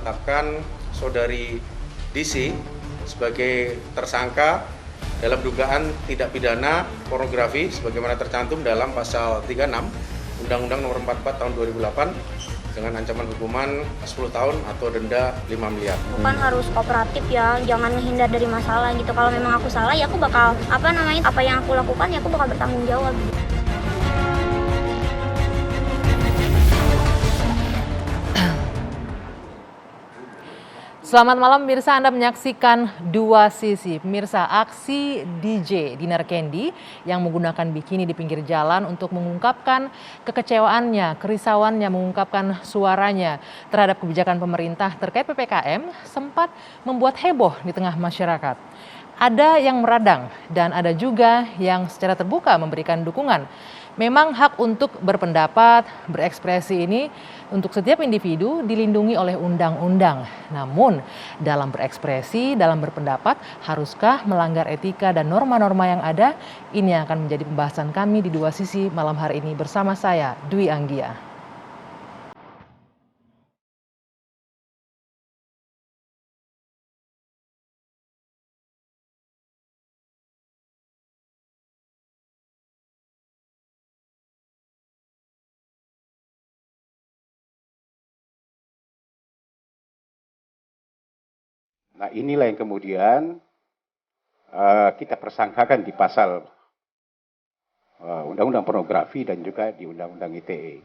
menetapkan saudari DC sebagai tersangka dalam dugaan tidak pidana pornografi sebagaimana tercantum dalam pasal 36 Undang-Undang Nomor 44 Tahun 2008 dengan ancaman hukuman 10 tahun atau denda 5 miliar. Bukan harus kooperatif ya, jangan menghindar dari masalah gitu. Kalau memang aku salah ya aku bakal apa yang aku lakukan ya aku bakal bertanggung jawab. Selamat malam pemirsa, Anda menyaksikan Dua Sisi. Pemirsa, aksi DJ Dinar Candy yang menggunakan bikini di pinggir jalan untuk mengungkapkan kekecewaannya, kerisauannya, mengungkapkan suaranya terhadap kebijakan pemerintah terkait PPKM sempat membuat heboh di tengah masyarakat. Ada yang meradang dan ada juga yang secara terbuka memberikan dukungan. Memang hak untuk berpendapat, berekspresi ini untuk setiap individu dilindungi oleh undang-undang. Namun dalam berekspresi, dalam berpendapat, haruskah melanggar etika dan norma-norma yang ada? Ini yang akan menjadi pembahasan kami di Dua Sisi malam hari ini bersama saya, Dwi Anggia. Nah inilah yang kemudian kita persangkakan di pasal Undang-Undang Pornografi dan juga di Undang-Undang ITE.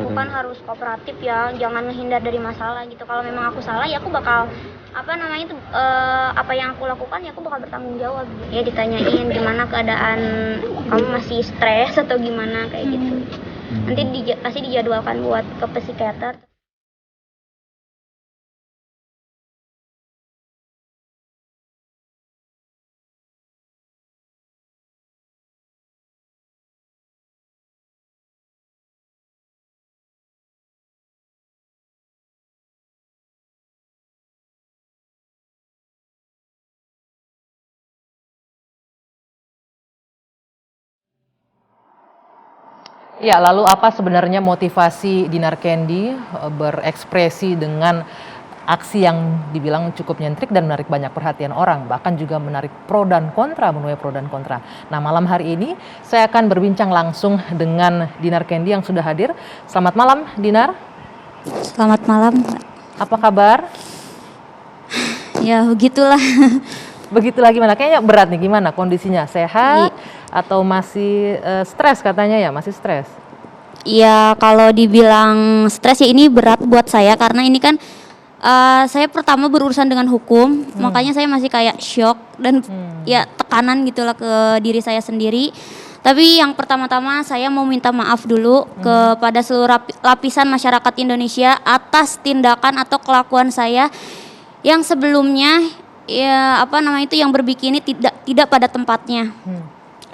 Bukan harus kooperatif ya, jangan menghindar dari masalah gitu. Kalau memang aku salah ya aku bakal apa yang aku lakukan ya aku bakal bertanggung jawab. Ya ditanyain gimana keadaan kamu, masih stres atau gimana kayak gitu. Nanti pasti dijadwalkan buat ke psikiater. Ya, lalu apa sebenarnya motivasi Dinar Candy berekspresi dengan aksi yang dibilang cukup nyentrik dan menarik banyak perhatian orang, bahkan juga menarik pro dan kontra, menuai pro dan kontra. Nah, malam hari ini saya akan berbincang langsung dengan Dinar Candy yang sudah hadir. Selamat malam, Dinar. Selamat malam. Apa kabar? Ya begitulah. Begitulah gimana? Kayaknya berat nih, gimana kondisinya? Sehat atau masih stres katanya ya? Masih stres? Ya kalau dibilang stres ya ini berat buat saya karena ini kan saya pertama berurusan dengan hukum, makanya saya masih kayak shock dan ya tekanan gitulah ke diri saya sendiri. Tapi yang pertama-tama saya mau minta maaf dulu kepada seluruh lapisan masyarakat Indonesia atas tindakan atau kelakuan saya yang sebelumnya ya itu yang berbikini tidak pada tempatnya.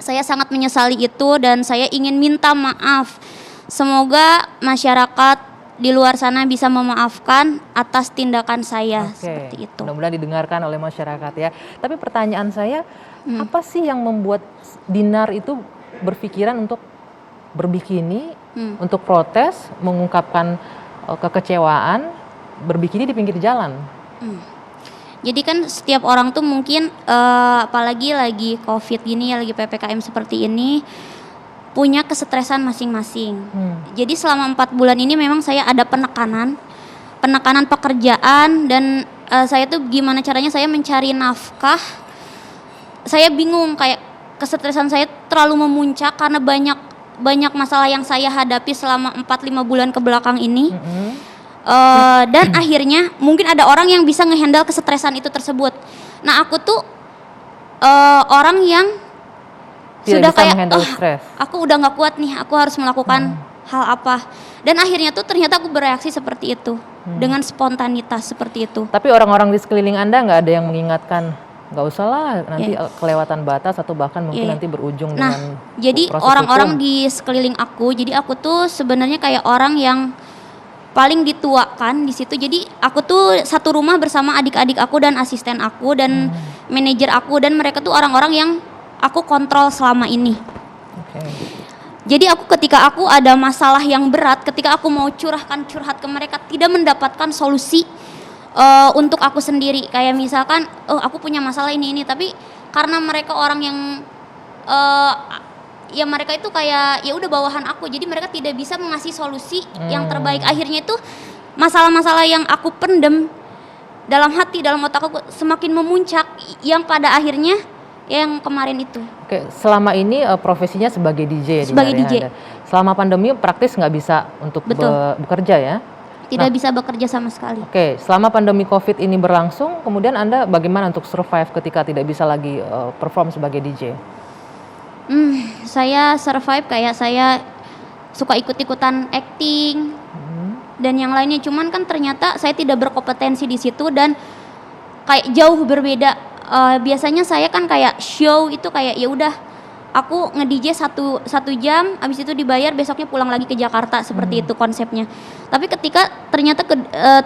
Saya sangat menyesali itu dan saya ingin minta maaf. Semoga masyarakat di luar sana bisa memaafkan atas tindakan saya. Seperti itu. Mudah-mudahan didengarkan oleh masyarakat ya. Tapi pertanyaan saya, apa sih yang membuat Dinar itu berpikiran untuk berbikini, untuk protes, mengungkapkan kekecewaan, berbikini di pinggir jalan? Jadi kan setiap orang tuh mungkin apalagi lagi COVID gini ya, lagi PPKM seperti ini, punya kesetresan masing-masing. Jadi selama 4 bulan ini memang saya ada penekanan pekerjaan dan saya tuh gimana caranya saya mencari nafkah. Saya bingung, kayak kesetresan saya terlalu memuncak karena banyak masalah yang saya hadapi selama 4-5 bulan ke belakang ini. Dan akhirnya mungkin ada orang yang bisa ngehandle kesetresan itu tersebut. Nah aku tuh orang yang sudah kayak aku udah nggak kuat nih, aku harus melakukan hal apa. Dan akhirnya tuh ternyata aku bereaksi seperti itu dengan spontanitas seperti itu. Tapi orang-orang di sekeliling Anda nggak ada yang mengingatkan, nggak usah lah nanti kelewatan batas atau bahkan mungkin nanti berujung dengan jadi orang-orang di sekeliling aku, jadi aku tuh sebenarnya kayak orang yang paling dituakan di situ. Jadi aku tuh satu rumah bersama adik-adik aku dan asisten aku dan manajer aku, dan mereka tuh orang-orang yang aku kontrol selama ini. Jadi ketika aku ada masalah yang berat, ketika aku mau curhat ke mereka tidak mendapatkan solusi, untuk aku sendiri. Kayak misalkan, oh aku punya masalah ini, tapi karena mereka orang yang ya mereka itu kayak ya udah bawahan aku, jadi mereka tidak bisa mengasih solusi yang terbaik. Akhirnya itu masalah-masalah yang aku pendem dalam hati, dalam otak aku semakin memuncak, yang pada akhirnya yang kemarin itu. Oke, selama ini profesinya sebagai DJ ya? Sebagai DJ. Anda. Selama pandemi praktis nggak bisa untuk bekerja ya? Tidak bisa bekerja sama sekali. Oke, selama pandemi COVID ini berlangsung, kemudian Anda bagaimana untuk survive ketika tidak bisa lagi perform sebagai DJ? Saya survive kayak saya suka ikut-ikutan acting dan yang lainnya. Cuman kan ternyata saya tidak berkompetensi di situ dan kayak jauh berbeda. Biasanya saya kan kayak show itu kayak ya udah aku nge-DJ satu jam, habis itu dibayar, besoknya pulang lagi ke Jakarta, seperti itu konsepnya. Tapi ketika ternyata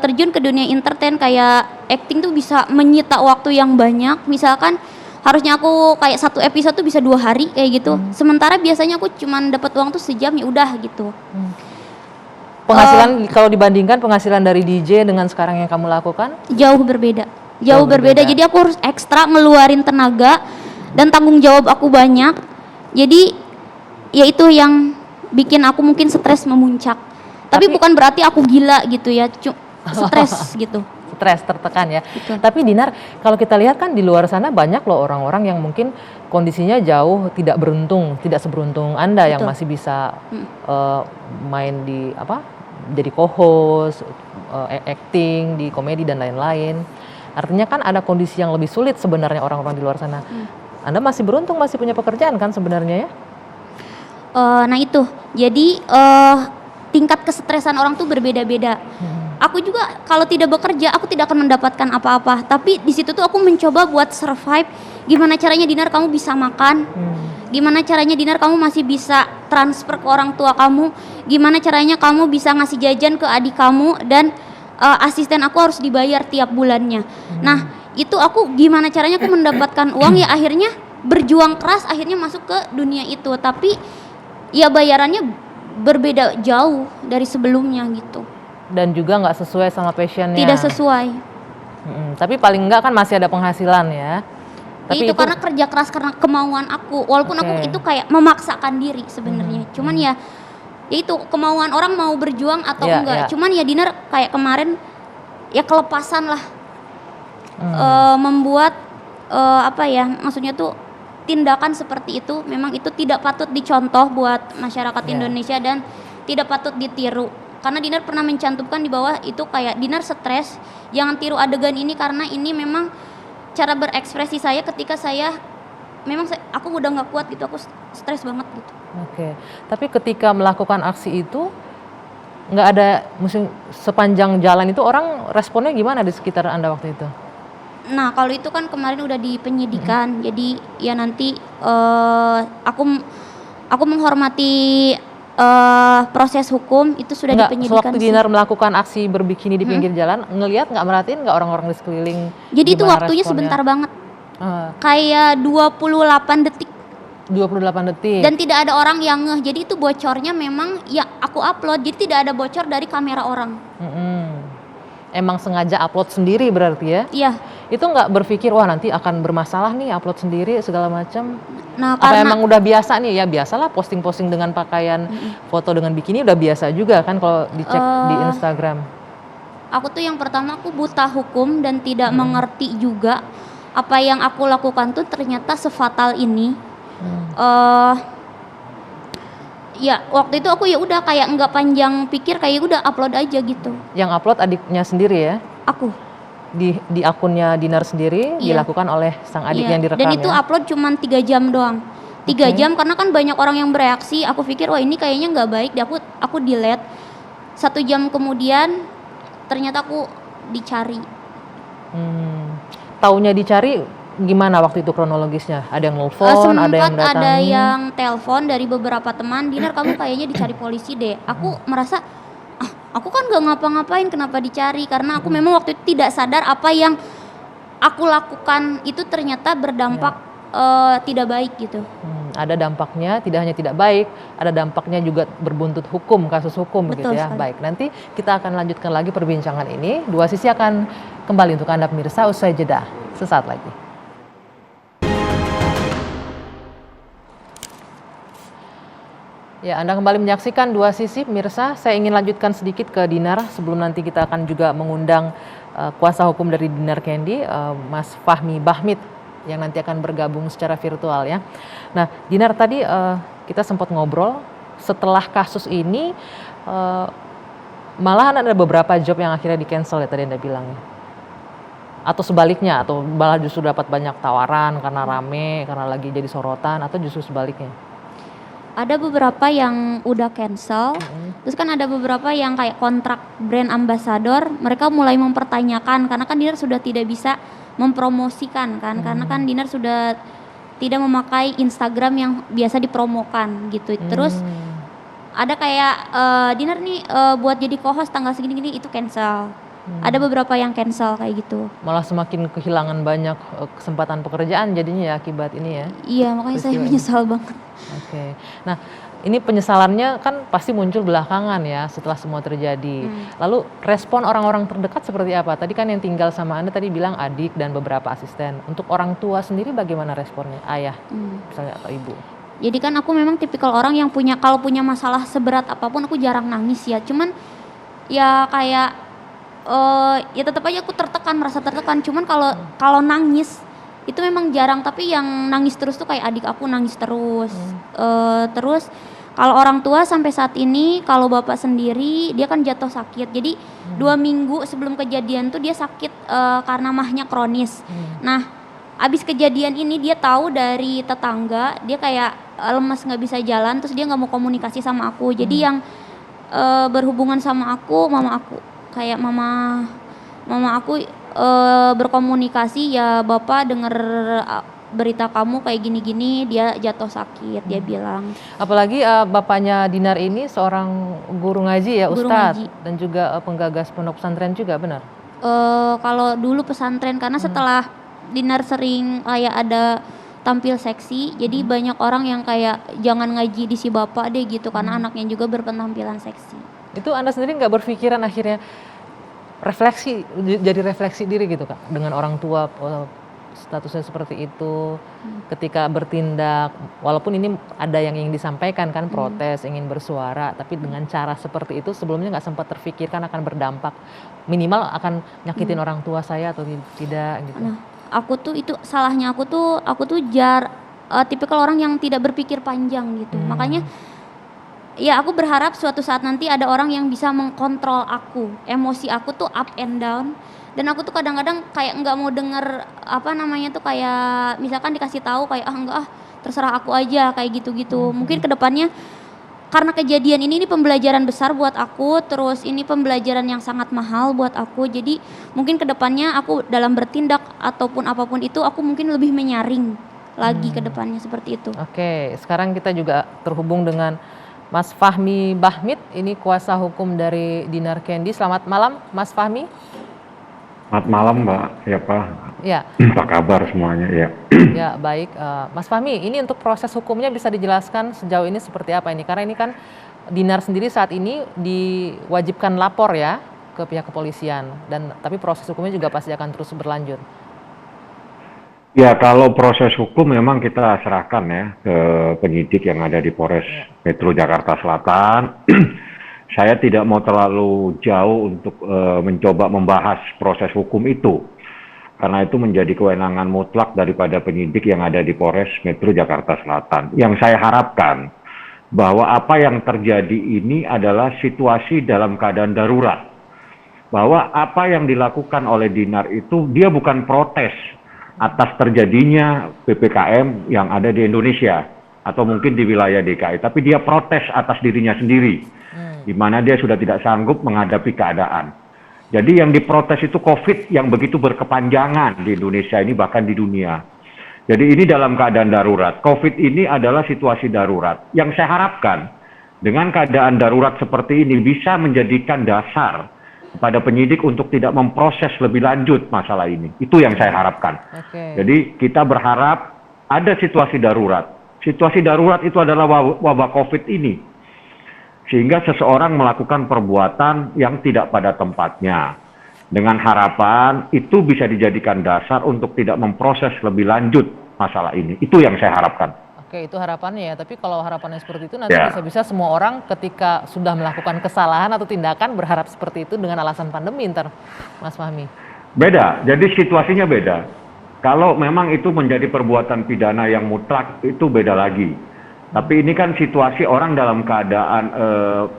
terjun ke dunia entertain kayak acting tuh bisa menyita waktu yang banyak. Misalkan harusnya aku kayak satu episode tuh bisa 2 hari kayak gitu. Sementara biasanya aku cuman dapat uang tuh sejam, ya udah gitu. Penghasilan kalau dibandingkan penghasilan dari DJ dengan sekarang yang kamu lakukan? Jauh berbeda. Jauh berbeda. Jadi aku harus ekstra ngeluarin tenaga dan tanggung jawab aku banyak. Jadi ya itu yang bikin aku mungkin stres memuncak. Tapi bukan berarti aku gila gitu ya, stres gitu. Stres, tertekan ya. Betul. Tapi Dinar, kalau kita lihat kan di luar sana banyak loh orang-orang yang mungkin kondisinya jauh tidak beruntung, tidak seberuntung Anda yang masih bisa main di jadi co-host, acting di komedi dan lain-lain. Artinya kan ada kondisi yang lebih sulit sebenarnya orang-orang di luar sana. Anda masih beruntung, masih punya pekerjaan kan sebenarnya ya? Nah itu, jadi tingkat kesetresan orang tuh berbeda-beda. Aku juga kalau tidak bekerja, aku tidak akan mendapatkan apa-apa. Tapi di situ tuh aku mencoba buat survive. Gimana caranya Dinar kamu bisa makan? Gimana caranya Dinar kamu masih bisa transfer ke orang tua kamu? Gimana caranya kamu bisa ngasih jajan ke adik kamu dan asisten aku harus dibayar tiap bulannya. Nah itu aku gimana caranya aku mendapatkan uang, ya akhirnya berjuang keras, akhirnya masuk ke dunia itu. Tapi ya bayarannya berbeda jauh dari sebelumnya gitu. Dan juga nggak sesuai sama passionnya. Tidak sesuai. Tapi paling enggak kan masih ada penghasilan ya. Tapi itu karena kerja keras, karena kemauan aku. Walaupun aku itu kayak memaksakan diri sebenarnya. Cuman ya itu kemauan orang mau berjuang atau enggak. Cuman ya Dinar kayak kemarin ya kelepasan lah. Membuat maksudnya tuh tindakan seperti itu memang itu tidak patut dicontoh buat masyarakat Indonesia dan tidak patut ditiru. Karena Dinar pernah mencantumkan di bawah itu kayak Dinar stres, jangan tiru adegan ini karena ini memang cara berekspresi saya ketika aku udah nggak kuat gitu, aku stres banget gitu. Oke. Tapi ketika melakukan aksi itu nggak ada sepanjang jalan itu orang responnya gimana di sekitar Anda waktu itu? Nah kalau itu kan kemarin udah di penyidikan, jadi ya nanti aku menghormati proses hukum itu sudah di penyidikan. Sewaktu Dinar melakukan aksi berbikini di pinggir jalan, merhatiin nggak orang-orang di sekeliling? Jadi itu waktunya sebentar banget, kayak 28 detik. 28 detik. Dan tidak ada orang yang ngeh, jadi itu bocornya memang ya aku upload, jadi tidak ada bocor dari kamera orang. Emang sengaja upload sendiri berarti ya? Iya. Itu nggak berpikir wah nanti akan bermasalah nih upload sendiri segala macam? Nah, apa emang udah biasa nih? Ya biasalah posting-posting dengan pakaian foto dengan bikini udah biasa juga kan kalau dicek di Instagram. Aku tuh yang pertama aku buta hukum dan tidak mengerti juga apa yang aku lakukan tuh ternyata sefatal ini. Ya waktu itu aku ya udah kayak nggak panjang pikir, kayak udah upload aja gitu. Yang upload adiknya sendiri ya? Aku. Di akunnya Dinar sendiri dilakukan oleh sang adik yang direkam. Dan itu upload cuma 3 jam doang. 3 jam karena kan banyak orang yang bereaksi. Aku pikir wah ini kayaknya nggak baik, aku delete. 1 jam kemudian ternyata aku dicari. Taunya dicari gimana waktu itu kronologisnya? Ada yang nelfon, ada yang datang? Ada yang telepon dari beberapa teman, Dinar kamu kayaknya dicari polisi deh. Aku merasa aku kan gak ngapa-ngapain, kenapa dicari? Karena aku memang waktu itu tidak sadar apa yang aku lakukan itu ternyata berdampak tidak baik gitu. Ada dampaknya, tidak hanya tidak baik, ada dampaknya juga berbuntut hukum, kasus hukum Betul begitu ya. sekali. Baik, nanti kita akan lanjutkan lagi perbincangan ini. Dua Sisi akan kembali untuk Anda pemirsa usai jeda sesaat lagi. Ya, Anda kembali menyaksikan Dua Sisi pemirsa. Saya ingin lanjutkan sedikit ke Dinar sebelum nanti kita akan juga mengundang kuasa hukum dari Dinar Kendi, Mas Fahmi Bahmit, yang nanti akan bergabung secara virtual ya. Nah, Dinar tadi kita sempat ngobrol setelah kasus ini, malahan ada beberapa job yang akhirnya di-cancel ya tadi Anda bilang ya. Atau sebaliknya, atau malah justru dapat banyak tawaran karena rame, karena lagi jadi sorotan, atau justru sebaliknya? Ada beberapa yang udah cancel, terus kan ada beberapa yang kayak kontrak brand ambassador, mereka mulai mempertanyakan karena kan Dinar sudah tidak bisa mempromosikan kan, karena kan Dinar sudah tidak memakai Instagram yang biasa dipromokan gitu. Terus ada kayak Dinar nih buat jadi co-host tanggal segini-gini, itu cancel. Ada beberapa yang cancel kayak gitu. Malah semakin kehilangan banyak kesempatan pekerjaan jadinya ya akibat ini ya. Iya, makanya saya Peristiwa ini. menyesal banget. Oke. Nah, ini penyesalannya kan pasti muncul belakangan ya setelah semua terjadi. Lalu respon orang-orang terdekat seperti apa? Tadi kan yang tinggal sama Anda tadi bilang adik dan beberapa asisten. Untuk orang tua sendiri bagaimana responnya? Ayah misalnya atau ibu? Jadi kan aku memang tipikal orang yang kalau punya masalah seberat apapun aku jarang nangis ya. Cuman ya kayak ya tetap aja aku merasa tertekan. Cuman kalau nangis itu memang jarang, tapi yang nangis terus tuh kayak adik aku nangis terus. Terus kalau orang tua sampai saat ini, kalau bapak sendiri dia kan jatuh sakit. Jadi 2 minggu sebelum kejadian tuh dia sakit karena mahnya kronis. Nah, abis kejadian ini dia tahu dari tetangga, dia kayak lemas nggak bisa jalan, terus dia nggak mau komunikasi sama aku. Jadi yang berhubungan sama aku, mama aku berkomunikasi, ya bapak dengar berita kamu kayak gini-gini, dia jatuh sakit, dia bilang. Apalagi bapaknya Dinar ini seorang guru ngaji ya, Guru Ustadz, ngaji. dan juga penggagas pondok pesantren juga, benar? Kalau dulu pesantren, karena setelah Dinar sering kayak ada tampil seksi, jadi banyak orang yang kayak jangan ngaji di si bapak deh gitu, karena anaknya juga berpenampilan seksi. Itu Anda sendiri nggak berpikiran akhirnya jadi refleksi diri gitu Kak, dengan orang tua statusnya seperti itu, ketika bertindak, walaupun ini ada yang ingin disampaikan kan, protes, ingin bersuara, tapi dengan cara seperti itu sebelumnya nggak sempat terfikirkan akan berdampak, minimal akan nyakitin orang tua saya atau tidak gitu. Nah, aku tuh itu salahnya aku tuh tipikal orang yang tidak berpikir panjang gitu. Makanya ya aku berharap suatu saat nanti ada orang yang bisa mengkontrol aku. Emosi aku tuh up and down, dan aku tuh kadang-kadang kayak nggak mau denger kayak misalkan dikasih tahu kayak terserah aku aja kayak gitu-gitu. Mungkin kedepannya karena kejadian ini pembelajaran besar buat aku, terus ini pembelajaran yang sangat mahal buat aku. Jadi mungkin kedepannya aku dalam bertindak ataupun apapun itu aku mungkin lebih menyaring lagi kedepannya seperti itu. Oke, sekarang kita juga terhubung dengan Mas Fahmi Bahmit, ini kuasa hukum dari Dinar Kendi. Selamat malam Mas Fahmi. Selamat malam Mbak, ya Pak. Ya. Apa kabar semuanya ya? Ya baik, Mas Fahmi, ini untuk proses hukumnya bisa dijelaskan sejauh ini seperti apa ini? Karena ini kan Dinar sendiri saat ini diwajibkan lapor ya ke pihak kepolisian, tapi proses hukumnya juga pasti akan terus berlanjut. Ya, kalau proses hukum memang kita serahkan ya ke penyidik yang ada di Polres Metro Jakarta Selatan. Saya tidak mau terlalu jauh untuk mencoba membahas proses hukum itu, karena itu menjadi kewenangan mutlak daripada penyidik yang ada di Polres Metro Jakarta Selatan. Yang saya harapkan bahwa apa yang terjadi ini adalah situasi dalam keadaan darurat. Bahwa apa yang dilakukan oleh Dinar itu dia bukan protes atas terjadinya PPKM yang ada di Indonesia atau mungkin di wilayah DKI, tapi dia protes atas dirinya sendiri, di mana dia sudah tidak sanggup menghadapi keadaan. Jadi yang diprotes itu COVID yang begitu berkepanjangan di Indonesia ini, bahkan di dunia. Jadi ini dalam keadaan darurat. COVID ini adalah situasi darurat. Yang saya harapkan dengan keadaan darurat seperti ini bisa menjadikan dasar pada penyidik untuk tidak memproses lebih lanjut masalah ini. Itu yang saya harapkan. Oke. Jadi kita berharap ada situasi darurat Situasi darurat itu adalah wabah COVID ini. Sehingga seseorang melakukan perbuatan yang tidak pada tempatnya. Dengan harapan itu bisa dijadikan dasar untuk tidak memproses lebih lanjut masalah ini. Itu yang saya harapkan. Oke, itu harapannya ya. Tapi kalau harapannya seperti itu nanti bisa-bisa semua orang ketika sudah melakukan kesalahan atau tindakan berharap seperti itu dengan alasan pandemi ntar, Mas Fahmi. Beda, jadi situasinya beda. Kalau memang itu menjadi perbuatan pidana yang mutlak, itu beda lagi. Tapi ini kan situasi orang dalam keadaan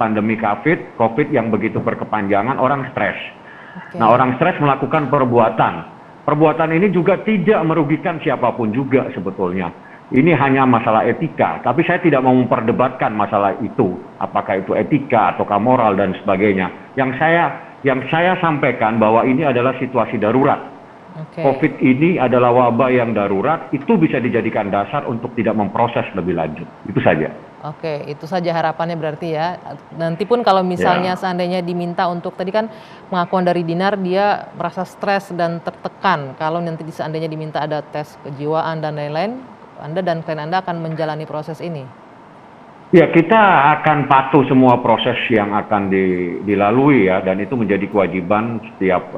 pandemi COVID yang begitu berkepanjangan, orang stres. Nah, orang stres melakukan perbuatan. Perbuatan ini juga tidak merugikan siapapun juga sebetulnya. Ini hanya masalah etika, tapi saya tidak mau memperdebatkan masalah itu. Apakah itu etika ataukah moral dan sebagainya. Yang saya sampaikan bahwa ini adalah situasi darurat. COVID ini adalah wabah yang darurat, itu bisa dijadikan dasar untuk tidak memproses lebih lanjut. Itu saja. Oke, itu saja harapannya berarti ya. Nanti pun kalau misalnya seandainya diminta untuk, tadi kan pengakuan dari Dinar, dia merasa stres dan tertekan. Kalau nanti seandainya diminta ada tes kejiwaan dan lain-lain, Anda dan klien Anda akan menjalani proses ini? Ya, kita akan patuh semua proses yang akan dilalui ya, dan itu menjadi kewajiban setiap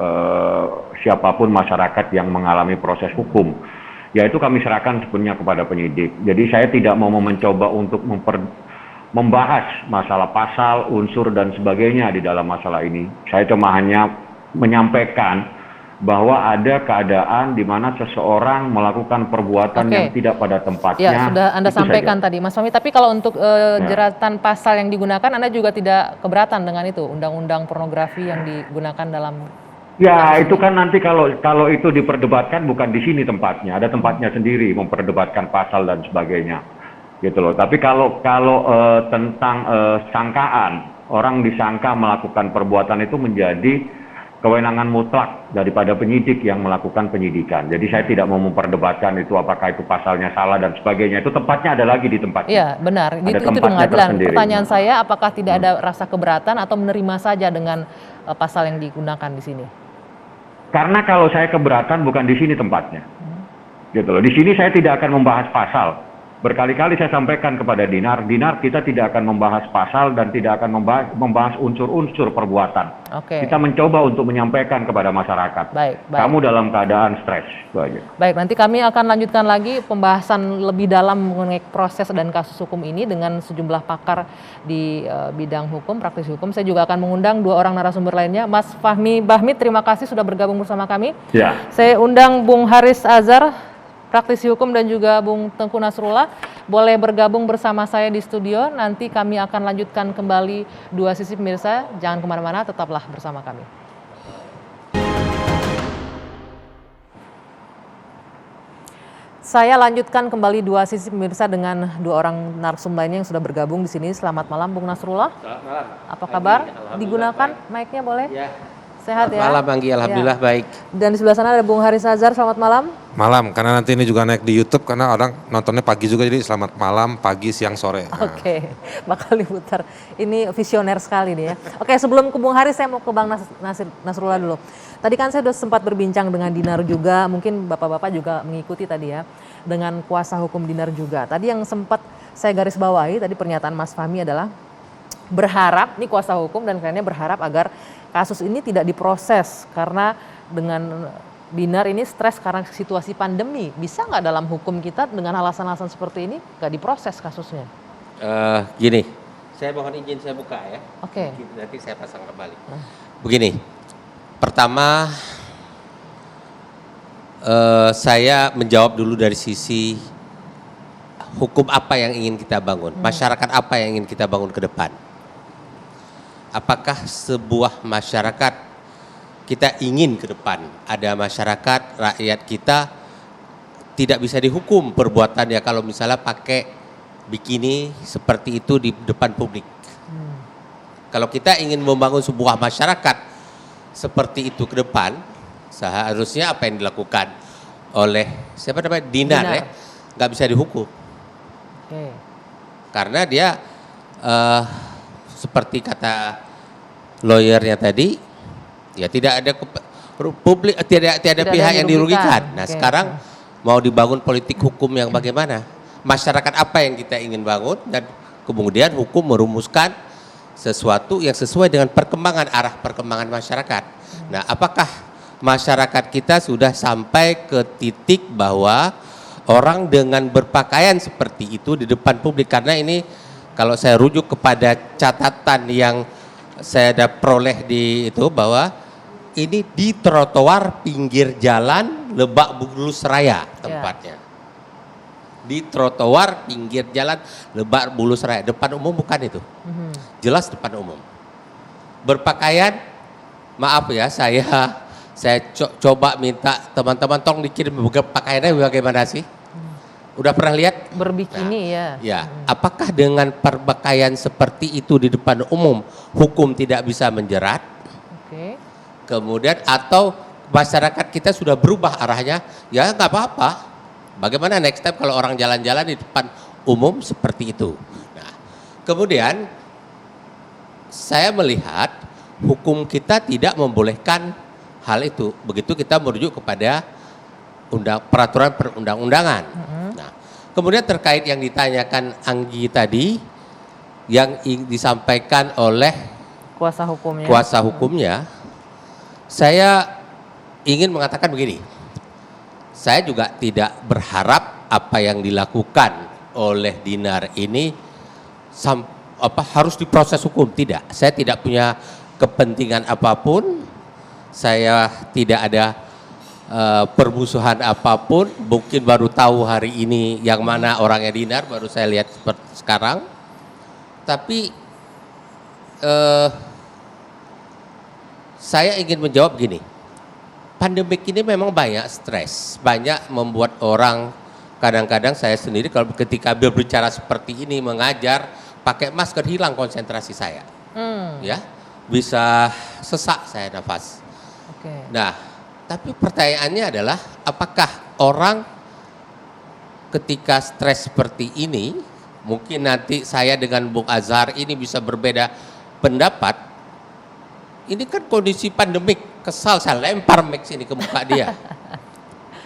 siapapun masyarakat yang mengalami proses hukum. Ya, itu kami serahkan sepenuhnya kepada penyidik. Jadi saya tidak mau mencoba untuk membahas masalah pasal, unsur dan sebagainya di dalam masalah ini. Saya cuma hanya menyampaikan bahwa ada keadaan di mana seseorang melakukan perbuatan yang tidak pada tempatnya. Ya, sudah Anda sampaikan tadi, Mas Fahmi. Tapi kalau untuk jeratan pasal yang digunakan, Anda juga tidak keberatan dengan itu, undang-undang pornografi yang digunakan dalam... Ya, itu kan nanti kalau itu diperdebatkan bukan di sini tempatnya, ada tempatnya sendiri memperdebatkan pasal dan sebagainya, gitu loh. Tapi kalau tentang sangkaan, orang disangka melakukan perbuatan itu menjadi kewenangan mutlak daripada penyidik yang melakukan penyidikan. Jadi saya tidak mau memperdebatkan itu apakah itu pasalnya salah dan sebagainya. Itu tempatnya ada lagi di tempatnya. Iya, benar. Itu di pengadilan. Pertanyaan saya, apakah tidak ada rasa keberatan atau menerima saja dengan pasal yang digunakan di sini? Karena kalau saya keberatan bukan di sini tempatnya. Gitu loh. Di sini saya tidak akan membahas pasal. Berkali-kali saya sampaikan kepada Dinar, kita tidak akan membahas pasal dan tidak akan membahas unsur-unsur perbuatan. Kita mencoba untuk menyampaikan kepada masyarakat. Baik. Kamu dalam keadaan stres. Baik, nanti kami akan lanjutkan lagi pembahasan lebih dalam mengenai proses dan kasus hukum ini dengan sejumlah pakar di bidang hukum, praktis hukum. Saya juga akan mengundang 2 orang narasumber lainnya. Mas Fahmi Bahmid, terima kasih sudah bergabung bersama kami. Ya. Saya undang Bung Haris Azhar, praktisi hukum, dan juga Bung Tengku Nasrullah, boleh bergabung bersama saya di studio. Nanti kami akan lanjutkan kembali 2 sisi pemirsa. Jangan kemana-mana, tetaplah bersama kami. Saya lanjutkan kembali 2 sisi pemirsa dengan 2 orang narsum lainnya yang sudah bergabung di sini. Selamat malam, Bung Nasrullah. Selamat malam. Apa kabar? Digunakan mic-nya boleh? Ya. Sehat ya? Malam, Anggi. Alhamdulillah baik. Dan di sebelah sana ada Bung Haris Azhar. Selamat malam. Malam, karena nanti ini juga naik di YouTube karena orang nontonnya pagi juga, jadi selamat malam, pagi, siang, sore. Oke, bakal diputar. Ini visioner sekali nih ya. Oke, sebelum ke Bung Haris, saya mau ke Bang Nasrullah dulu. Tadi kan saya sudah sempat berbincang dengan Dinar juga, mungkin Bapak-Bapak juga mengikuti tadi ya, dengan kuasa hukum Dinar juga. Tadi yang sempat saya garis bawahi, tadi pernyataan Mas Fahmi adalah berharap, ini kuasa hukum dan kliennya berharap agar kasus ini tidak diproses karena dengan Dinar ini stres karena situasi pandemi. Bisa nggak dalam hukum kita dengan alasan-alasan seperti ini nggak diproses kasusnya? Gini, saya mohon izin saya buka ya. Oke. Nanti saya pasang kembali. Begini, pertama saya menjawab dulu dari sisi hukum apa yang ingin kita bangun, masyarakat apa yang ingin kita bangun ke depan. Apakah sebuah masyarakat kita ingin ke depan ada masyarakat rakyat kita tidak bisa dihukum perbuatannya kalau misalnya pakai bikini seperti itu di depan publik. Kalau kita ingin membangun sebuah masyarakat seperti itu ke depan, seharusnya apa yang dilakukan oleh siapa namanya Dinar ya, nggak bisa dihukum. Karena dia seperti kata lawyernya tadi, ya tidak ada publik, tidak ada pihak yang dirugikan. Nah sekarang mau dibangun politik hukum yang bagaimana? masyarakat apa yang kita ingin bangun, dan kemudian hukum merumuskan sesuatu yang sesuai dengan arah perkembangan masyarakat. Nah, apakah masyarakat kita sudah sampai ke titik bahwa orang dengan berpakaian seperti itu di depan publik? Karena ini kalau saya rujuk kepada catatan yang saya ada peroleh di itu, bahwa ini di trotoar pinggir jalan Lebak Bulus Raya tempatnya. Di trotoar pinggir jalan Lebak Bulus Raya, depan umum bukan itu. Jelas depan umum. Berpakaian, maaf ya, saya coba minta teman-teman tolong dikirim pakaiannya bagaimana sih? Udah pernah lihat? Berbikini ya. Ya, apakah dengan berpakaian seperti itu di depan umum hukum tidak bisa menjerat? Oke. Kemudian atau masyarakat kita sudah berubah arahnya, ya nggak apa-apa. Bagaimana next step kalau orang jalan-jalan di depan umum seperti itu? Nah, kemudian saya melihat hukum kita tidak membolehkan hal itu. Begitu kita merujuk kepada peraturan perundang-undangan. Nah, kemudian terkait yang ditanyakan Anggi tadi, yang disampaikan oleh kuasa hukumnya, saya ingin mengatakan begini. Saya juga tidak berharap apa yang dilakukan oleh Dinar ini harus diproses hukum. Tidak, saya tidak punya kepentingan apapun. Saya tidak ada permusuhan apapun. Mungkin baru tahu hari ini yang mana orangnya Dinar, baru saya lihat seperti sekarang. Tapi saya ingin menjawab gini. Pandemik ini memang banyak stres, banyak membuat orang, kadang-kadang saya sendiri kalau ketika berbicara seperti ini, mengajar, pakai masker, hilang konsentrasi saya. Ya, bisa sesak saya nafas. Nah, tapi pertanyaannya adalah apakah orang ketika stres seperti ini, mungkin nanti saya dengan Bung Azhar ini bisa berbeda pendapat. Ini kan kondisi pandemik, kesal saya lempar mic ini ke muka dia.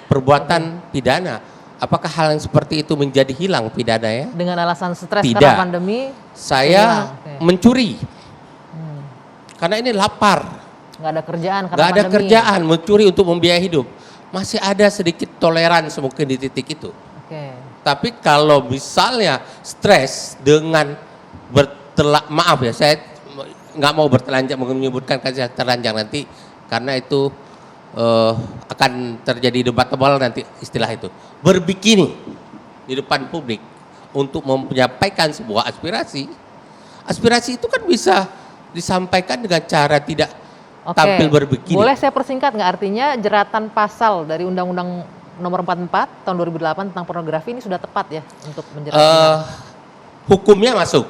Perbuatan pidana. Apakah hal yang seperti itu menjadi hilang pidana ya? Dengan alasan stres Tidak. karena pandemi? Saya mencuri. Karena ini lapar. Nggak ada kerjaan karena Nggak ada pandemi. kerjaan, mencuri untuk membiayai hidup. Masih ada sedikit toleransi mungkin di titik itu. Tapi kalau misalnya stres dengan maaf ya, saya nggak mau bertelanjang, menyebutkan kata telanjang nanti, karena itu akan terjadi debat tebal nanti istilah itu. Berbikini di depan publik untuk menyampaikan sebuah aspirasi. Aspirasi itu kan bisa disampaikan dengan cara tidak tampil berbikini. Boleh saya persingkat nggak, artinya jeratan pasal dari Undang-Undang Nomor 44 tahun 2008 tentang pornografi ini sudah tepat ya untuk menjerat? Hukumnya masuk.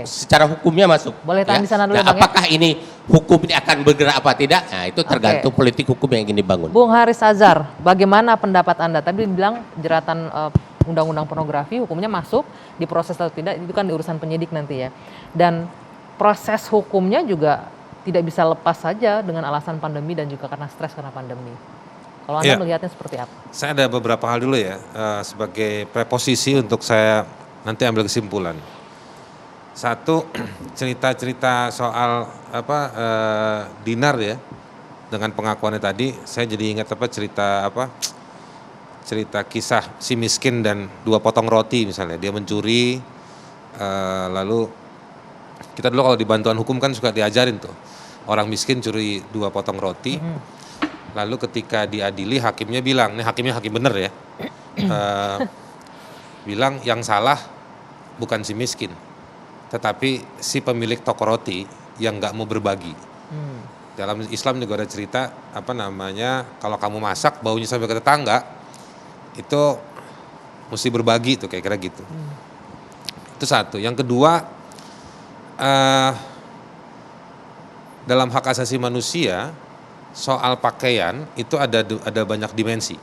Secara hukumnya masuk. Boleh tahan di sana dulu, nah, Bang, apakah ini hukum ini akan bergerak apa tidak? Nah, itu tergantung politik hukum yang ingin dibangun. Bung Haris Azhar, bagaimana pendapat Anda? Tadi dibilang jeratan undang-undang pornografi hukumnya masuk, diproses atau tidak itu kan urusan penyidik nanti ya. Dan proses hukumnya juga tidak bisa lepas saja dengan alasan pandemi dan juga karena stres karena pandemi. Kalau Anda melihatnya seperti apa? Saya ada beberapa hal dulu ya, sebagai preposisi untuk saya nanti ambil kesimpulan. Satu, cerita-cerita soal Dinar ya, dengan pengakuannya tadi, saya jadi ingat cerita kisah si miskin dan 2 potong roti misalnya. Dia mencuri, lalu kita dulu kalau di bantuan hukum kan suka diajarin tuh, orang miskin curi 2 potong roti, lalu ketika diadili hakimnya bilang, ini hakimnya hakim bener ya, bilang yang salah bukan si miskin, tetapi si pemilik toko roti yang nggak mau berbagi. Dalam Islam juga ada cerita kalau kamu masak baunya sampai ke tetangga, itu mesti berbagi tuh, kayak kira gitu. Itu satu. Yang kedua, dalam hak asasi manusia soal pakaian itu ada banyak dimensi.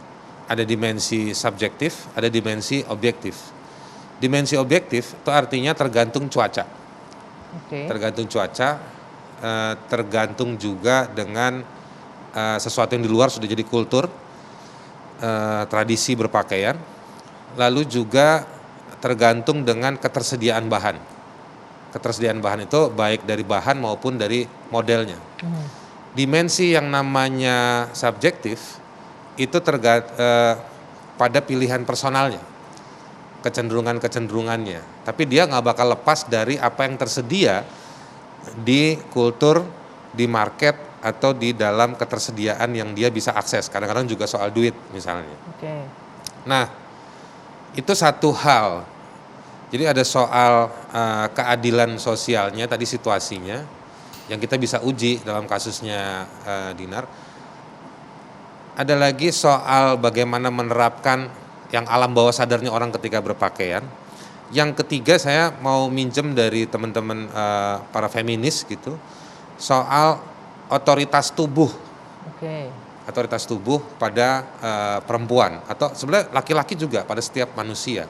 Ada dimensi subjektif, ada dimensi objektif. Dimensi objektif itu artinya tergantung cuaca. Tergantung cuaca, tergantung juga dengan sesuatu yang di luar sudah jadi kultur, tradisi berpakaian. Lalu juga tergantung dengan ketersediaan bahan. Ketersediaan bahan itu baik dari bahan maupun dari modelnya. Dimensi yang namanya subjektif itu pada pilihan personalnya, kecenderungannya. Tapi dia nggak bakal lepas dari apa yang tersedia di kultur, di market, atau di dalam ketersediaan yang dia bisa akses. Kadang-kadang juga soal duit misalnya. Nah, itu satu hal. Jadi ada soal keadilan sosialnya, tadi situasinya, yang kita bisa uji dalam kasusnya Dinar. Ada lagi soal bagaimana menerapkan yang alam bawah sadarnya orang ketika berpakaian. Yang ketiga saya mau minjem dari teman-teman para feminis gitu, soal otoritas tubuh. Otoritas tubuh pada perempuan atau sebenarnya laki-laki juga pada setiap manusia.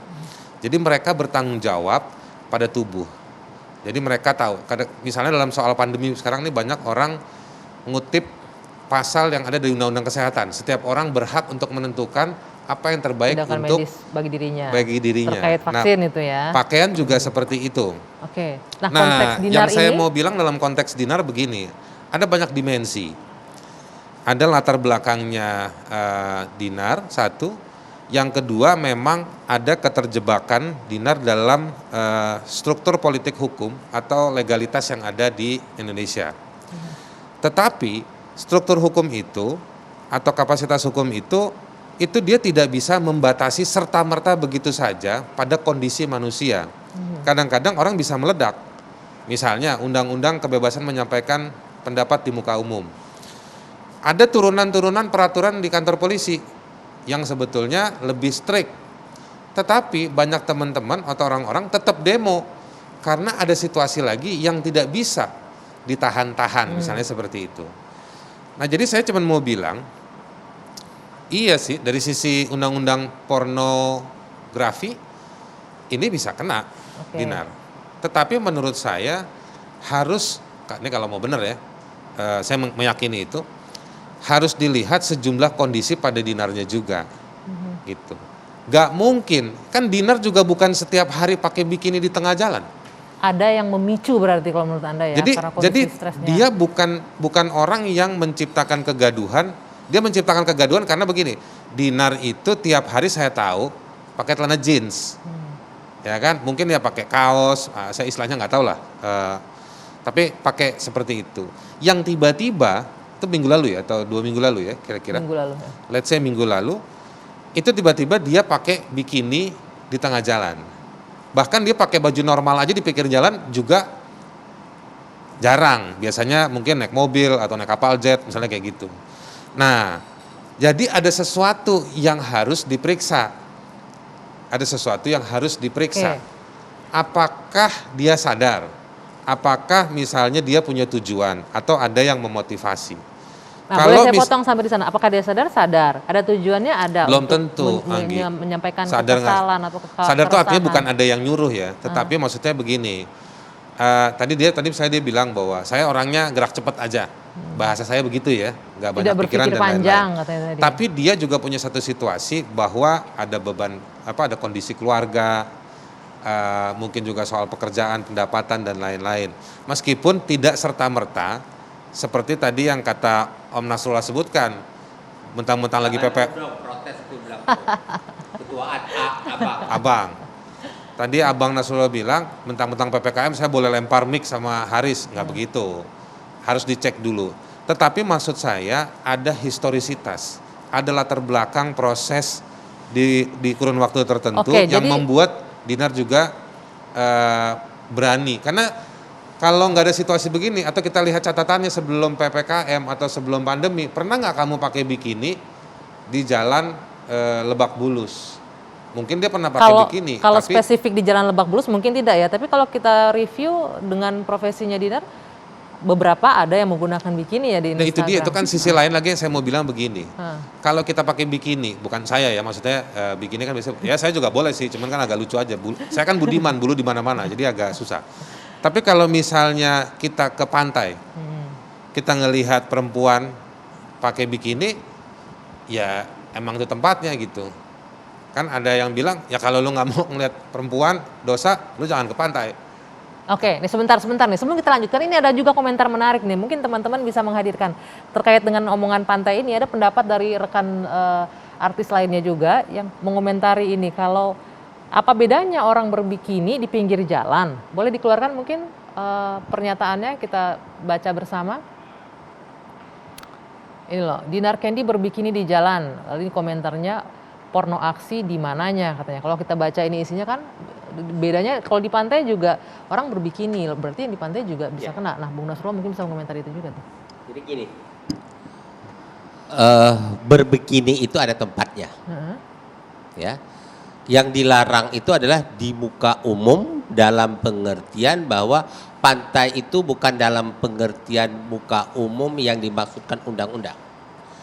Jadi mereka bertanggung jawab pada tubuh. Jadi mereka tahu, misalnya dalam soal pandemi sekarang ini banyak orang ngutip pasal yang ada di Undang-Undang Kesehatan. Setiap orang berhak untuk menentukan apa yang terbaik tindakan untuk medis bagi dirinya. Nah, Terkait vaksin itu ya. Pakaian juga seperti itu. Nah, konteks Dinar yang saya ini mau bilang dalam konteks Dinar begini, ada banyak dimensi. Ada latar belakangnya Dinar, satu. Yang kedua memang ada keterjebakan Dinar dalam struktur politik hukum atau legalitas yang ada di Indonesia. Tetapi struktur hukum itu atau kapasitas hukum itu dia tidak bisa membatasi serta-merta begitu saja pada kondisi manusia. Kadang-kadang orang bisa meledak. Misalnya undang-undang kebebasan menyampaikan pendapat di muka umum. Ada turunan-turunan peraturan di kantor polisi yang sebetulnya lebih strict. Tetapi banyak teman-teman atau orang-orang tetap demo karena ada situasi lagi yang tidak bisa ditahan-tahan, misalnya seperti itu. Nah, jadi saya cuma mau bilang, iya sih dari sisi undang-undang pornografi ini bisa kena Dinar. Tetapi menurut saya harus, ini kalau mau benar ya, saya meyakini itu harus dilihat sejumlah kondisi pada Dinarnya juga, gitu. Gak mungkin, kan Dinar juga bukan setiap hari pakai bikini di tengah jalan. ada yang memicu berarti kalau menurut Anda ya, karena kondisi stresnya. Dia bukan orang yang menciptakan kegaduhan, dia menciptakan kegaduhan karena begini, Dinar itu tiap hari saya tahu pakai celana jeans, ya kan, mungkin dia pakai kaos, saya istilahnya nggak tahu lah, tapi pakai seperti itu. Yang tiba-tiba itu minggu lalu ya atau 2 minggu lalu ya kira-kira. Minggu lalu. Let's say minggu lalu itu tiba-tiba dia pakai bikini di tengah jalan. Bahkan dia pakai baju normal aja di pinggir jalan juga jarang. Biasanya mungkin naik mobil atau naik kapal jet misalnya kayak gitu. Nah, jadi ada sesuatu yang harus diperiksa. Ada sesuatu yang harus diperiksa. Apakah dia sadar? Apakah misalnya dia punya tujuan atau ada yang memotivasi? Nah, boleh saya potong sampai di sana. Apakah dia sadar? Sadar. Ada tujuannya? Ada. Belum tentu, Anggi. Menyampaikan sadar kekesalan atau kekesalan. Sadar itu artinya bukan ada yang nyuruh ya, tetapi maksudnya begini. Tadi saya dia bilang bahwa saya orangnya gerak cepat aja. Bahasa saya begitu ya, nggak banyak pikiran dan panjang, lain-lain. Tapi dia juga punya satu situasi bahwa ada beban, ada kondisi keluarga, mungkin juga soal pekerjaan, pendapatan dan lain-lain. Meskipun tidak serta-merta seperti tadi yang kata Om Nasrullah sebutkan, mentang-mentang lagi PP. Protes itu bilang ketua Abang. Tadi Abang Nasrullah bilang, mentang-mentang PPKM saya boleh lempar mic sama Haris, nggak begitu. Harus dicek dulu. Tetapi maksud saya ada historisitas, ada latar belakang proses di kurun waktu tertentu yang membuat Dinar juga berani. Karena kalau nggak ada situasi begini, atau kita lihat catatannya sebelum PPKM atau sebelum pandemi, pernah nggak kamu pakai bikini di jalan Lebak Bulus? Mungkin dia pernah pakai bikini. Kalau spesifik di jalan Lebak Bulus mungkin tidak ya, tapi kalau kita review dengan profesinya Dinar, beberapa ada yang menggunakan bikini ya di Instagram. Nah itu dia, itu kan sisi lain lagi yang saya mau bilang begini. Kalau kita pakai bikini, bukan saya ya, maksudnya bikini kan biasa, ya saya juga boleh sih, cuman kan agak lucu aja. Saya kan budiman, bulu di mana-mana, jadi agak susah. Tapi kalau misalnya kita ke pantai, kita ngelihat perempuan pakai bikini, ya emang itu tempatnya gitu. Kan ada yang bilang, ya kalau lu nggak mau ngeliat perempuan dosa, lu jangan ke pantai. Oke, ini sebentar nih. Sebelum kita lanjutkan, ini ada juga komentar menarik nih. Mungkin teman-teman bisa menghadirkan terkait dengan omongan pantai ini. Ada pendapat dari rekan artis lainnya juga yang mengomentari ini. Kalau apa bedanya orang berbikini di pinggir jalan? Boleh dikeluarkan mungkin pernyataannya, kita baca bersama. Ini loh, Dinar Candy berbikini di jalan. Lalu ini komentarnya, porno aksi di mananya katanya. Kalau kita baca ini isinya kan bedanya, kalau di pantai juga orang berbikini, berarti yang di pantai juga bisa kena. Nah, Bung Nasrullah mungkin bisa mengomentari itu juga tuh. Jadi gini, berbikini itu ada tempatnya, ya. Yang dilarang itu adalah di muka umum dalam pengertian bahwa pantai itu bukan dalam pengertian muka umum yang dimaksudkan undang-undang.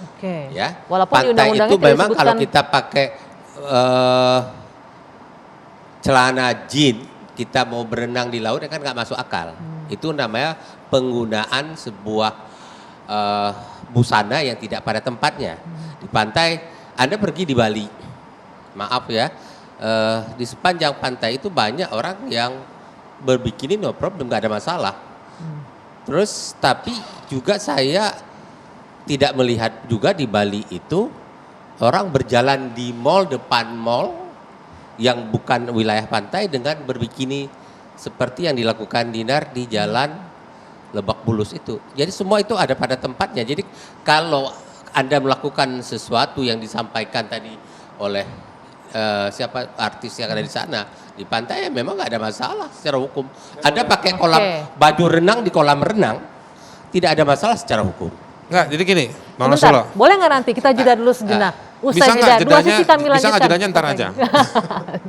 Oke. Ya, Walaupun di pantai undang-undangnya itu tidak memang disebutkan. kalau kita pakai celana jean, kita mau berenang di laut kan nggak masuk akal. Itu namanya penggunaan sebuah busana yang tidak pada tempatnya. Di pantai, Anda pergi di Bali, maaf ya, di sepanjang pantai itu banyak orang yang berbikini, no problem, nggak ada masalah. Terus tapi juga saya tidak melihat juga di Bali itu orang berjalan di mall, depan mall yang bukan wilayah pantai dengan berbikini seperti yang dilakukan Dinar di jalan Lebak Bulus itu. Jadi semua itu ada pada tempatnya. Jadi kalau Anda melakukan sesuatu yang disampaikan tadi oleh siapa artis yang ada di sana di pantai, ya memang nggak ada masalah secara hukum. Anda pakai baju renang di kolam renang tidak ada masalah secara hukum. Enggak, jadi gini, Bang Sebentar, Nasrullah. boleh nggak nanti kita jeda dulu sejenak? Bisa Usai nggak jeda, dua jedanya- sisi kami bisa nggak lanjutkan. jedanya ntar aja?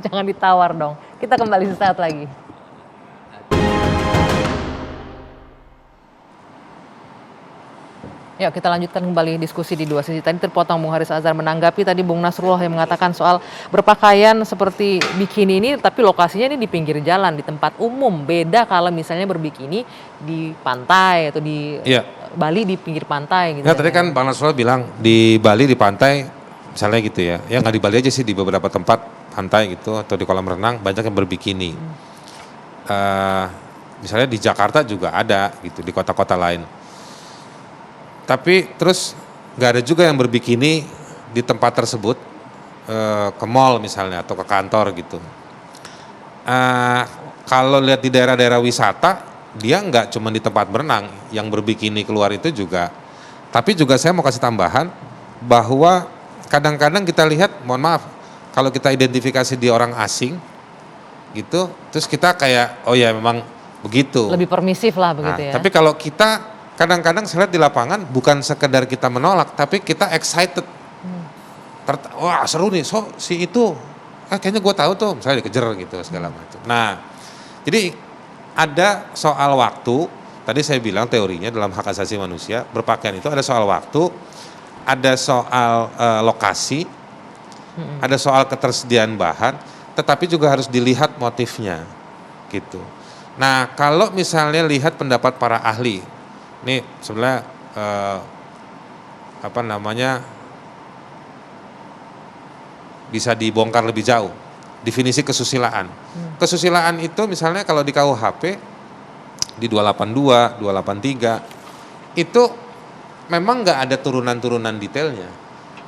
Jangan ditawar dong. Kita kembali sesaat lagi. Yuk kita lanjutkan kembali diskusi di dua sisi. Tadi terpotong Bung Haris Azhar menanggapi tadi Bung Nasrullah yang mengatakan soal berpakaian seperti bikini ini, tapi lokasinya ini di pinggir jalan, di tempat umum. Beda kalau misalnya berbikini di pantai atau di Bali di pinggir pantai gitu. Ya tadi kan Bang Nasrullah bilang di Bali di pantai, misalnya gitu ya. Ya nggak di Bali aja sih, di beberapa tempat pantai gitu atau di kolam renang banyak yang berbikini. Misalnya di Jakarta juga ada gitu, di kota-kota lain. Tapi terus nggak ada juga yang berbikini di tempat tersebut, ke mall misalnya atau ke kantor gitu. Kalau lihat di daerah-daerah wisata, dia nggak cuma di tempat berenang yang berbikini keluar itu juga. Tapi juga saya mau kasih tambahan bahwa kadang-kadang kita lihat, mohon maaf, kalau kita identifikasi di orang asing gitu, terus kita kayak oh ya memang begitu. Lebih permisif lah begitu ya. Tapi kalau kita kadang-kadang saya lihat di lapangan bukan sekedar kita menolak, tapi kita excited. Wah seru nih, so si itu, kayaknya gue tahu tuh, misalnya dikejar gitu segala macam. Nah, jadi ada soal waktu. Tadi saya bilang teorinya dalam hak asasi manusia berpakaian itu ada soal waktu, ada soal lokasi, ada soal ketersediaan bahan, tetapi juga harus dilihat motifnya, gitu. Nah, kalau misalnya lihat pendapat para ahli. Ini sebenarnya bisa dibongkar lebih jauh. Definisi kesusilaan. Kesusilaan itu misalnya kalau di KUHP di 282, 283 itu memang nggak ada turunan-turunan detailnya.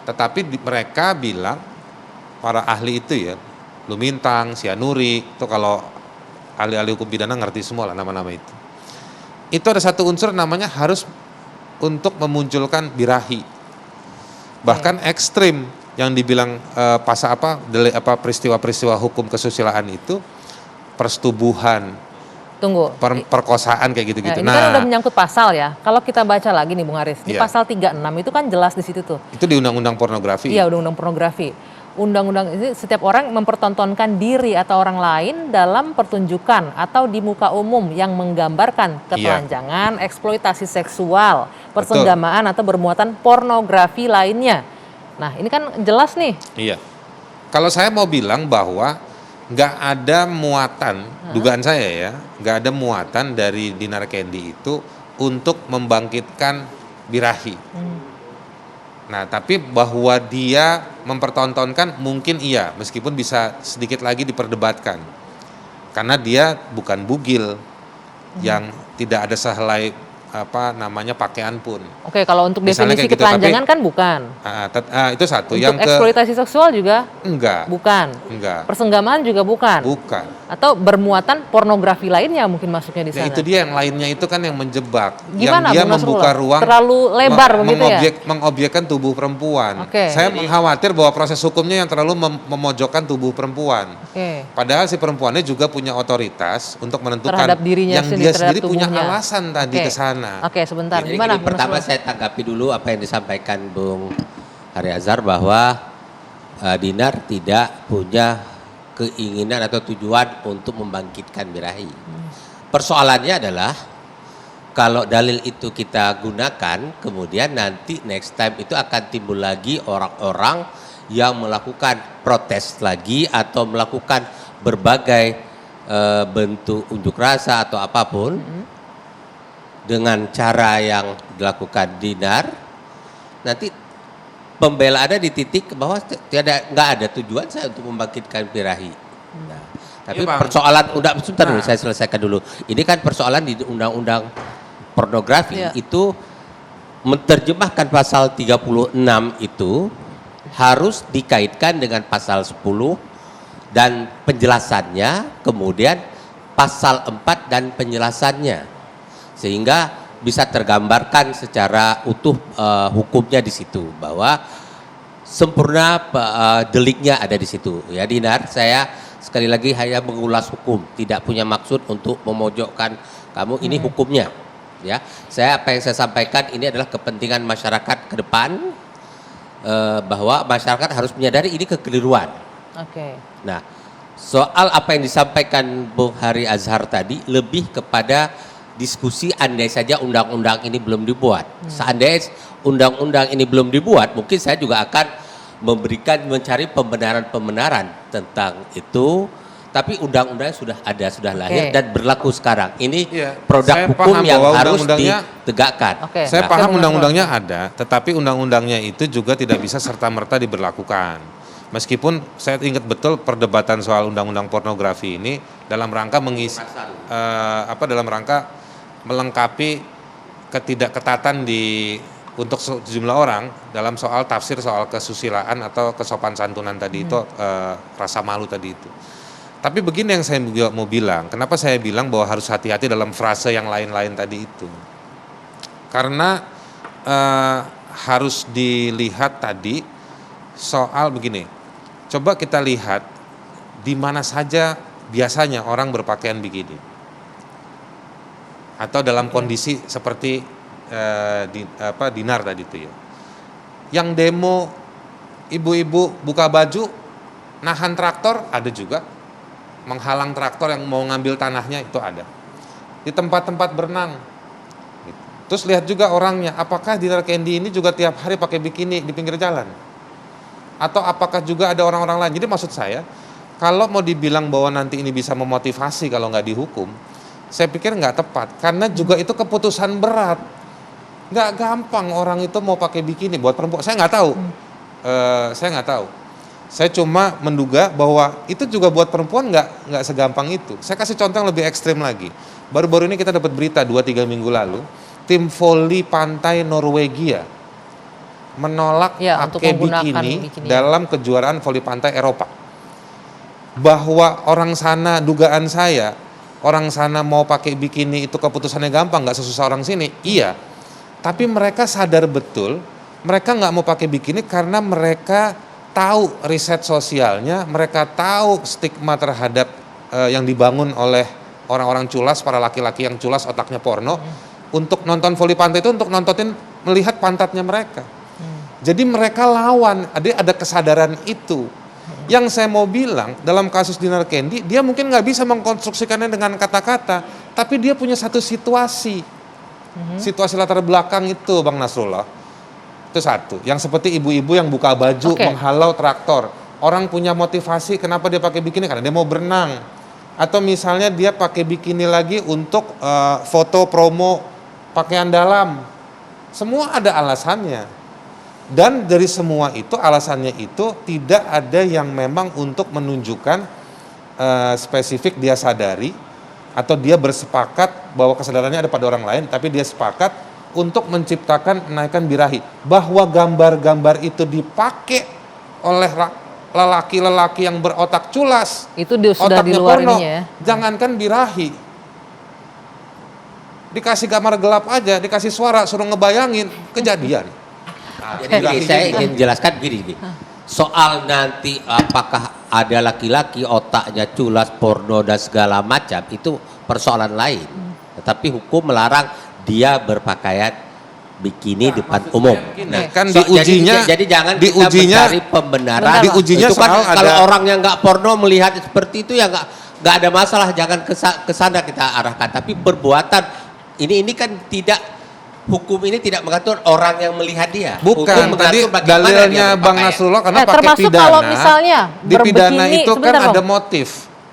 Tetapi mereka bilang para ahli itu ya, Lumintang, Sianuri, itu kalau ahli-ahli hukum pidana ngerti semua lah nama-nama itu. Itu ada satu unsur namanya harus untuk memunculkan birahi. Bahkan ekstrim yang dibilang peristiwa-peristiwa hukum kesusilaan itu persetubuhan, perkosaan kayak gitu-gitu. Ini kan udah menyangkut pasal ya. Kalau kita baca lagi nih Bung Haris, di pasal 36 itu kan jelas di situ tuh. Itu di undang-undang pornografi. Iya, undang-undang pornografi. Undang-undang ini setiap orang mempertontonkan diri atau orang lain dalam pertunjukan atau di muka umum yang menggambarkan ketelanjangan, eksploitasi seksual, persenggamaan atau bermuatan pornografi lainnya. Nah, ini kan jelas nih. Iya. Kalau saya mau bilang bahwa nggak ada muatan, dugaan saya ya, nggak ada muatan dari Dinar Candy itu untuk membangkitkan birahi. Nah, tapi bahwa dia mempertontonkan mungkin iya, meskipun bisa sedikit lagi diperdebatkan. Karena dia bukan bugil yang tidak ada sehelai pakaian pun. Oke, kalau untuk Misalnya definisi kayak gitu, ketelanjangan kan bukan. Itu satu. Untuk Yang eksploitasi seksual juga enggak. bukan. Enggak. Persenggamaan juga bukan. Bukan. Atau bermuatan pornografi lainnya mungkin masuknya di Ya sana. itu dia, yang lainnya itu kan yang menjebak. Gimana, yang dia Bung Nasrullah? membuka ruang Terlalu lebar begitu ya? mengobjekkan tubuh perempuan. Oke. Saya khawatir bahwa proses hukumnya yang terlalu memojokkan tubuh perempuan. Oke. Padahal si perempuannya juga punya otoritas untuk menentukan Terhadap dirinya yang sendiri, dia sendiri terhadap punya tubuhnya. alasan tadi Oke. ke sana. Oke, sebentar. Jadi Gimana? gini, pertama Nasrullah? saya tanggapi dulu apa yang disampaikan Bung Hari Azhar bahwa Dinar tidak punya keinginan atau tujuan untuk membangkitkan birahi. Persoalannya adalah kalau dalil itu kita gunakan, kemudian nanti next time itu akan timbul lagi orang-orang yang melakukan protes lagi atau melakukan berbagai bentuk unjuk rasa atau apapun dengan cara yang dilakukan Dinar. Nanti pembelaannya di titik bahwa nggak ada tujuan saya untuk membangkitkan birahi. Nah, tapi Iya, Bang. persoalan sebentar dulu, saya selesaikan dulu. Ini kan persoalan di undang-undang pornografi itu menerjemahkan pasal 36 itu harus dikaitkan dengan pasal 10 dan penjelasannya, kemudian pasal 4 dan penjelasannya, sehingga bisa tergambarkan secara utuh hukumnya di situ, bahwa sempurna deliknya ada di situ. Ya Dinar, saya sekali lagi hanya mengulas hukum, tidak punya maksud untuk memojokkan kamu. Ini hukumnya. Ya, apa yang saya sampaikan ini adalah kepentingan masyarakat ke depan, bahwa masyarakat harus menyadari ini kekeliruan. Oke. Nah, soal apa yang disampaikan Bung Hari Azhar tadi lebih kepada diskusi andai saja undang-undang ini belum dibuat. Seandainya undang-undang ini belum dibuat, mungkin saya juga akan mencari pembenaran-pembenaran tentang itu. Tapi undang-undangnya sudah ada, sudah lahir dan berlaku sekarang. Ini produk Saya hukum paham yang bahwa harus undang-undangnya ditegakkan. Oke. Saya Nah, paham undang-undangnya ada, tetapi undang-undangnya itu juga tidak bisa serta-merta diberlakukan. Meskipun saya ingat betul perdebatan soal undang-undang pornografi ini dalam rangka dalam rangka melengkapi ketidakketatan untuk sejumlah orang dalam soal tafsir soal kesusilaan atau kesopan santunan tadi itu, rasa malu tadi itu. Tapi begini yang saya mau bilang, kenapa saya bilang bahwa harus hati-hati dalam frase yang lain-lain tadi itu. Karena harus dilihat tadi soal begini, coba kita lihat di mana saja biasanya orang berpakaian bikini. Atau dalam kondisi seperti Dinar tadi itu ya. Yang demo ibu-ibu buka baju, nahan traktor ada juga. Menghalang traktor yang mau ngambil tanahnya itu ada. Di tempat-tempat berenang. Terus lihat juga orangnya, apakah Dinar Kendi ini juga tiap hari pakai bikini di pinggir jalan? Atau apakah juga ada orang-orang lain? Jadi maksud saya, kalau mau dibilang bahwa nanti ini bisa memotivasi kalau nggak dihukum, saya pikir nggak tepat. Karena juga itu keputusan berat. Nggak gampang orang itu mau pakai bikini buat perempuan. Saya nggak tahu. Saya nggak tahu. Saya cuma menduga bahwa itu juga buat perempuan nggak segampang itu. Saya kasih contoh yang lebih ekstrim lagi. Baru-baru ini kita dapat berita 2-3 minggu lalu, tim voli pantai Norwegia menolak pakai bikini dalam kejuaraan voli pantai Eropa. Bahwa orang sana, dugaan saya, orang sana mau pakai bikini itu keputusannya gampang, nggak sesusah orang sini. Iya, tapi mereka sadar betul, mereka nggak mau pakai bikini karena mereka tahu riset sosialnya, mereka tahu stigma terhadap yang dibangun oleh orang-orang culas, para laki-laki yang culas otaknya porno, untuk nonton voli pantai itu untuk nontonin, melihat pantatnya mereka. Jadi mereka lawan, ada kesadaran itu. Yang saya mau bilang dalam kasus Dinar Kendi, dia mungkin nggak bisa mengkonstruksikannya dengan kata-kata, tapi dia punya satu situasi, situasi latar belakang itu, Bang Nasrullah. Itu satu, yang seperti ibu-ibu yang buka baju menghalau traktor. Orang punya motivasi kenapa dia pakai bikini, karena dia mau berenang. Atau misalnya dia pakai bikini lagi untuk foto promo pakaian dalam. Semua ada alasannya. Dan dari semua itu alasannya itu tidak ada yang memang untuk menunjukkan spesifik dia sadari atau dia bersepakat bahwa kesadarannya ada pada orang lain, tapi dia sepakat untuk menciptakan menaikkan birahi. Bahwa gambar-gambar itu dipakai oleh lelaki-lelaki yang berotak culas, Itu sudah di otaknya luar porno, ininya ya. jangankan birahi. Dikasih kamar gelap aja, dikasih suara, suruh ngebayangin, kejadian. Jadi saya ingin jelaskan gini. Soal nanti apakah ada laki-laki otaknya culas, porno dan segala macam, itu persoalan lain. Tetapi hukum melarang dia berpakaian bikini depan umum. Nah, kan diujinya, jadi jangan kita diujinya, mencari pembenaran. diujinya Itu kan soal kalau ada- orang yang nggak porno melihat seperti itu ya nggak ada masalah. Jangan ke sana kita arahkan. Tapi perbuatan ini kan tidak. Hukum ini tidak mengatur orang yang melihat dia. Bukan, Hukum tadi mengatur bagaimana dalilnya dia Bang berpakaian. Nasrullah karena pakai termasuk pidana. kalau misalnya Di pidana berbikini, itu kan sebentar, ada Bang. motif,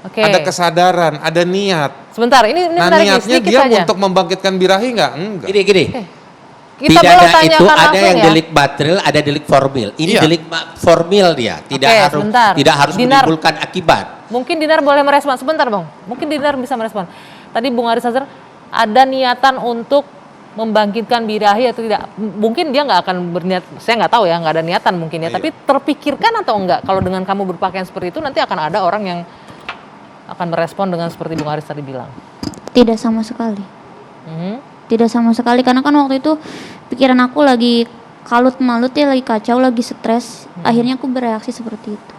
Oke. ada kesadaran, ada niat. Sebentar, ini Nah, menarik nih, niatnya sedikit dia saja. untuk membangkitkan birahi enggak? Gini. Kita boleh Pidana itu tanyakan ada langsung yang ya. delik material, ada delik formil. Ini Iya. delik formil dia, tidak sebentar. harus Dinar. menimbulkan akibat. Mungkin Dinar boleh merespon sebentar, Bang. Mungkin Dinar bisa merespon. Tadi Bung Haris Azhar ada niatan untuk membangkitkan birahi atau tidak? Mungkin dia nggak akan berniat, saya nggak tahu ya, nggak ada niatan mungkin ya. Iya. Tapi terpikirkan atau enggak kalau dengan kamu berpakaian seperti itu nanti akan ada orang yang akan merespon dengan seperti Bung Haris tadi bilang. Tidak sama sekali. Mhm. Tidak sama sekali karena kan waktu itu pikiran aku lagi kalut malut ya, lagi kacau, lagi stres. Akhirnya aku bereaksi seperti itu.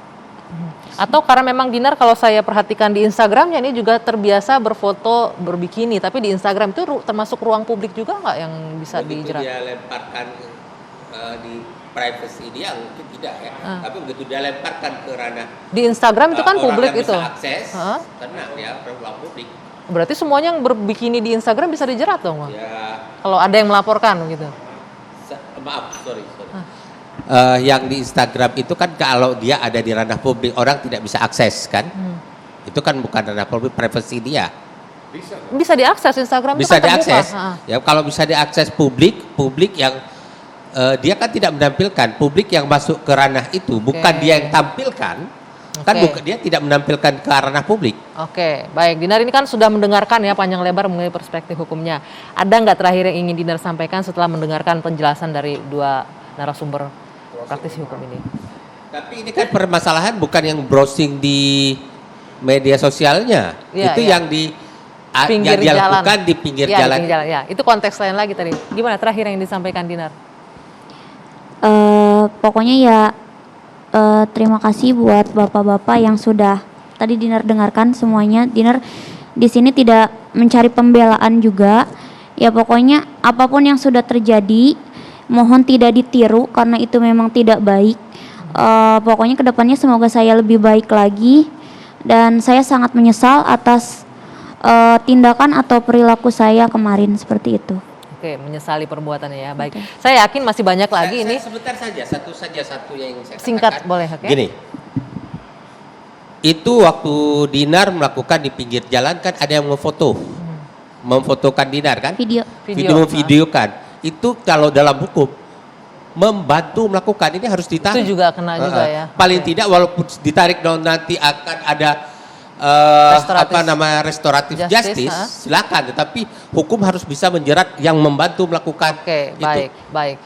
Atau karena memang Dinar kalau saya perhatikan di Instagramnya ini juga terbiasa berfoto berbikini, tapi di Instagram itu termasuk ruang publik juga nggak yang bisa Begitu dijerat? dia lemparkan di privacy dia mungkin tidak ya. Tapi begitu dia lemparkan ke ranah Di Instagram itu kan orang publik yang itu. bisa akses, Heeh. tenang dia ruang publik. Berarti semuanya yang berbikini di Instagram bisa dijerat dong, Bang? Ya, Kalau ada yang melaporkan gitu. maaf, sorry. Yang di Instagram itu kan kalau dia ada di ranah publik orang tidak bisa akses kan? Itu kan bukan ranah publik, privasi dia. Bisa diakses Instagram Bisa itu kan terbuka. diakses. Heeh. Ya kalau bisa diakses publik yang dia kan tidak menampilkan, publik yang masuk ke ranah itu bukan dia yang tampilkan. Kan dia tidak menampilkan ke ranah publik. Oke, baik. Dinar ini kan sudah mendengarkan ya panjang lebar mengenai perspektif hukumnya. Ada nggak terakhir yang ingin Dinar sampaikan setelah mendengarkan penjelasan dari dua narasumber praktisi hukum ini? Tapi ini kan permasalahan bukan yang browsing di media sosialnya. Iya, Itu iya. yang Pinggir yang dia jalan. lakukan di pinggir Iya, jalan. di pinggir jalan. Ya, itu konteks lain lagi tadi. Gimana terakhir yang disampaikan Dinar? Pokoknya ya terima kasih buat bapak-bapak yang sudah tadi Dinar dengarkan semuanya. Dinar di sini tidak mencari pembelaan juga. Ya pokoknya apapun yang sudah terjadi mohon tidak ditiru karena itu memang tidak baik. Pokoknya kedepannya semoga saya lebih baik lagi dan saya sangat menyesal atas tindakan atau perilaku saya kemarin seperti itu. Oke, menyesali perbuatannya ya. Baik. Saya yakin masih banyak lagi ini. Sebentar saja, satu yang ingin saya Singkat katakan. boleh, oke? Gini, itu waktu Dinar melakukan di pinggir jalan kan ada yang memfotokan Dinar kan? Video. Videokan. Itu kalau dalam hukum membantu melakukan ini harus ditarik. Itu juga kena juga ya. Paling tidak walaupun ditarik nanti akan ada restoratif justice, silakan. Tetapi hukum harus bisa menjerat yang membantu melakukan Oke, itu. baik.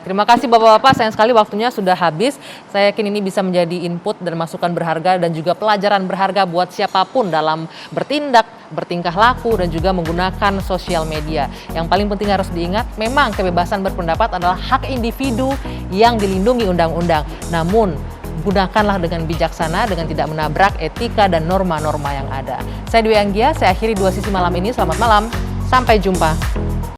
Terima kasih Bapak-bapak. Sayang sekali waktunya sudah habis. Saya yakin ini bisa menjadi input dan masukan berharga dan juga pelajaran berharga buat siapapun dalam bertindak, bertingkah laku dan juga menggunakan sosial media. Yang paling penting harus diingat, memang kebebasan berpendapat adalah hak individu yang dilindungi undang-undang. Namun gunakanlah dengan bijaksana dengan tidak menabrak etika dan norma-norma yang ada. Saya Dwi Anggia, saya akhiri 2 sisi malam ini. Selamat malam, sampai jumpa.